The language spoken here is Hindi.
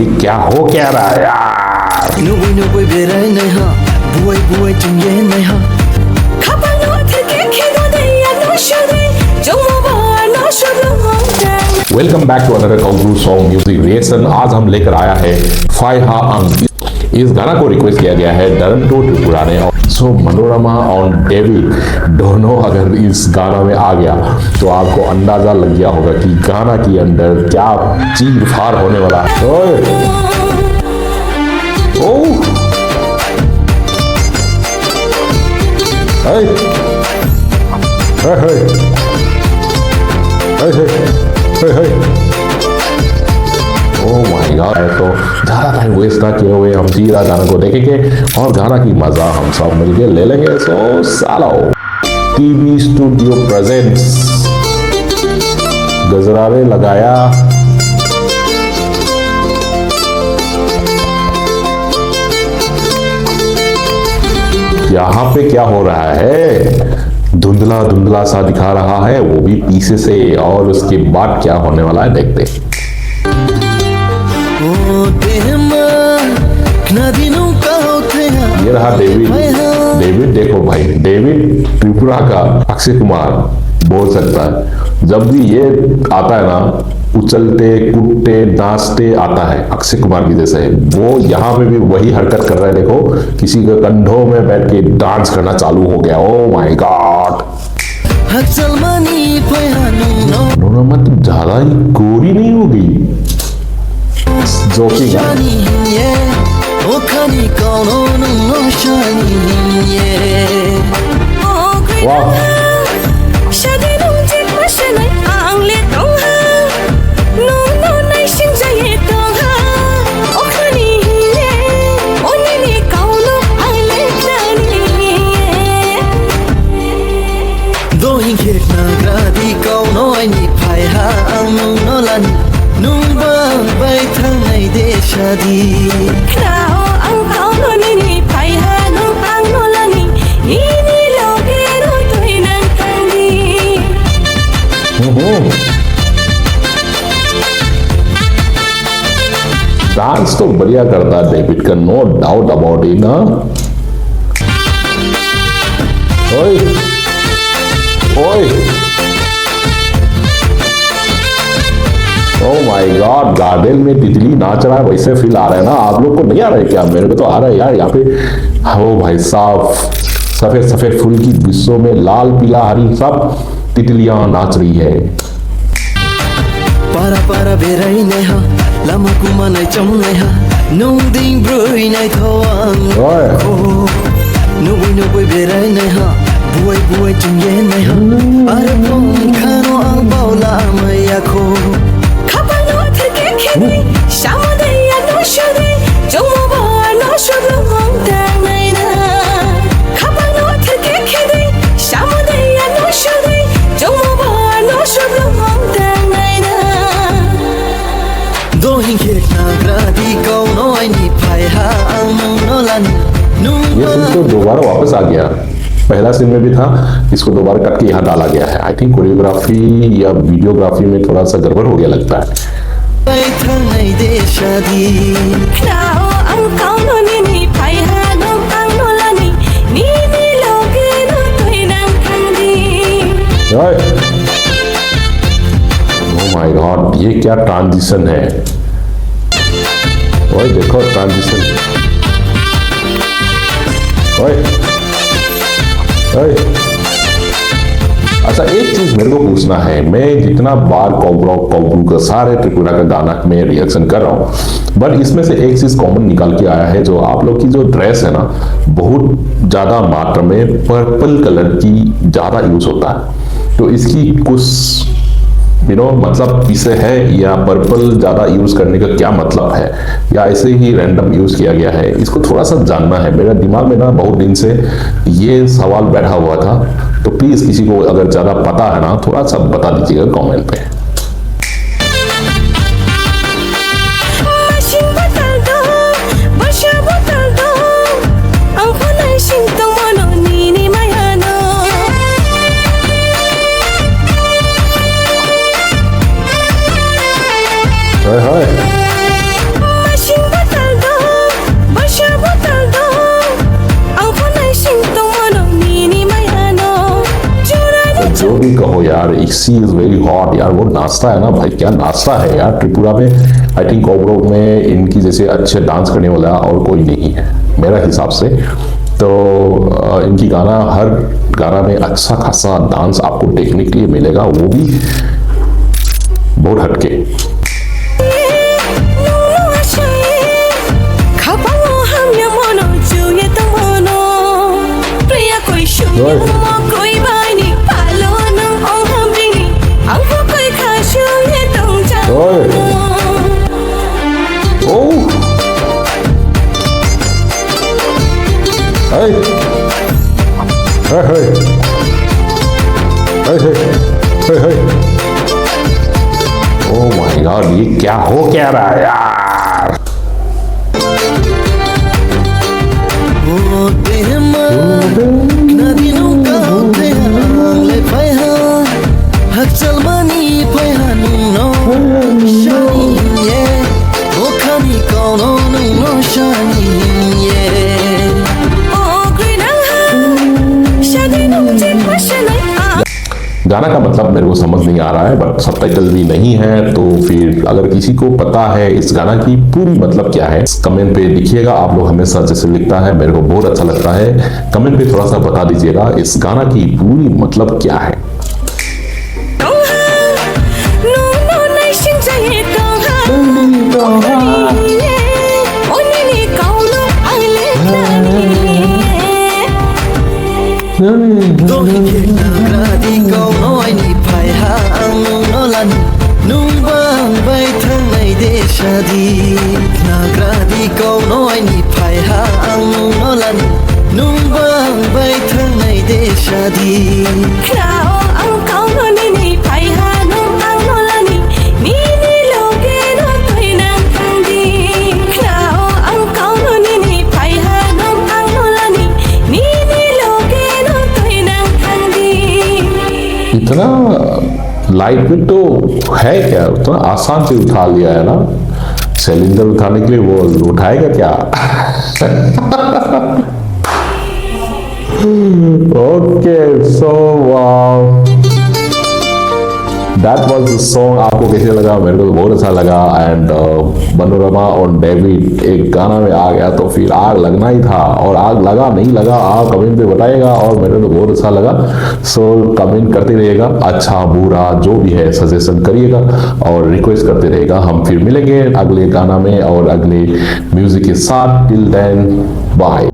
ये क्या हो क्या रहा है यार? वेलकम बैक टू अनदर काउंटू सॉन्ग म्यूजिक रिएक्शन। आज हम लेकर आया है फाइहा अंग। इस गाना को रिक्वेस्ट किया गया है डरंटो त्रिपुरा ने। सो मनोरमा और डेविड दोनों अगर इस गाना में आ गया तो आपको अंदाजा लग गया होगा कि गाना के अंदर क्या चीर फाड़ होने वाला है। ओह ओह माय गॉड। तो ज़्यादा टाइम वेस्ट ना किए हुए हम सीधा गाना को देखेंगे और गाना की मजा हम सब मिलके ले लेंगे। सो सालो टीवी स्टूडियो प्रेजेंट्स गजरारे लगाया। यहाँ पे क्या हो रहा है? धुंधला धुंधला सा दिखा रहा है, वो भी पीछे से। और उसके बाद क्या होने वाला है देखते। ये रहा डेविड। डेविड देखो भाई, डेविड त्रिपुरा का अक्षय कुमार बोल सकता है। जब भी ये आता है ना, उछलते कूदते नाचते आता है अक्षय कुमार की जैसे। वो यहाँ पे भी वही हरकत कर रहा है। देखो किसी के कंधों में बैठ के डांस करना चालू हो गया। Oh my God. मत ज्यादा ही गोरी नहीं होगी जोकिंग। वाह डांस तो बढ़िया करता है डेविड का, नो डाउट अबाउट इट ना। ओए ओए ओह माय गॉड। गार्डन में तितली नाच रहा है वैसे फील आ रहा है ना? आप लोग को नहीं आ रहा है क्या? मेरे को तो आ रहा है यार। यहाँ पे हो भाई साहब, सफेद सफेद फूल की विश्व में लाल पीला हरी सब तितलियां नाच रही है। Para para berai nei ha lama kuma nei chom nei ha nung ding brui nei thoang ko nu bui berai nei ha buai chum ye nei ha are pom khano ang baula maya ko khapano theke khini shamade ya no shode jomo ba no shodo hong tang nei na khapano theke khini shamade ya no shode jomo ba no shodo hong tang ये सीन तो दोबारा वापस आ गया। पहला सीन में भी था, इसको दोबारा कट के यहाँ डाला गया है। आई थिंक कोरियोग्राफी या वीडियोग्राफी में थोड़ा सा गड़बड़ हो गया लगता है। ओह माय गॉड, ये क्या ट्रांजिशन है? ओए देखो ट्रांजिशन। ओए ओए अच्छा, एक चीज मेरे को पूछना है। मैं जितना बार कॉबरू का सारे त्रिपुरा का गाना में रिएक्शन कर रहा हूँ, बट इसमें से एक चीज कॉमन निकाल के आया है। जो आप लोग की जो ड्रेस है ना, बहुत ज्यादा मात्रा में पर्पल कलर की ज्यादा यूज होता है। तो इसकी कुछ मतलब पीछे है या पर्पल ज्यादा यूज करने का क्या मतलब है, या ऐसे ही रैंडम यूज किया गया है? इसको थोड़ा सा जानना है। मेरा दिमाग में ना बहुत दिन से ये सवाल बैठा हुआ था। तो प्लीज किसी को अगर ज्यादा पता है ना, थोड़ा सा बता दीजिएगा कमेंट पे। शी इज वेरी हॉट यार, वो नाचता है ना भाई, क्या नाचता है यार। त्रिपुरा में आई थिंक कोबरो में इनकी जैसे अच्छे डांस करने वाला और कोई नहीं है मेरा हिसाब से। तो इनकी गाना, हर गाना में अच्छा खासा डांस आपको देखने के लिए मिलेगा, वो भी बहुत हटके। Hey, hey, hey, hey, hey, hey, hey. Oh my God, ये क्या हो क्या रहा है यार? गाना का मतलब मेरे को समझ नहीं आ रहा है, बट सबटाइटल भी नहीं है, तो फिर अगर किसी को पता है इस गाना की पूरी मतलब क्या है, कमेंट पे लिखिएगा। आप लोग हमेशा जैसे लिखता है, मेरे को बहुत अच्छा लगता है, कमेंट पे थोड़ा सा बता दीजिएगा इस गाना की पूरी मतलब क्या है। इतना लाइट वेट तो है क्या, उतना आसान से उठा लिया है ना। सिलेंडर उठाने के लिए वो उठाएगा क्या? Okay, so that was the song. आपको कैसे लगा? मेरे को तो बहुत अच्छा लगा। एंड मनोरमा और डेविड एक गाना में आ गया तो फिर आग लगना ही था, और आग लगा नहीं लगा आप कमेंट पे बताइएगा, और मेरे को तो बहुत अच्छा लगा। सो कमेंट करते रहिएगा, अच्छा बुरा जो भी है सजेशन करिएगा और रिक्वेस्ट करते रहेगा। हम फिर मिलेंगे अगले गाना में और अगले म्यूजिक के साथ। Till then bye.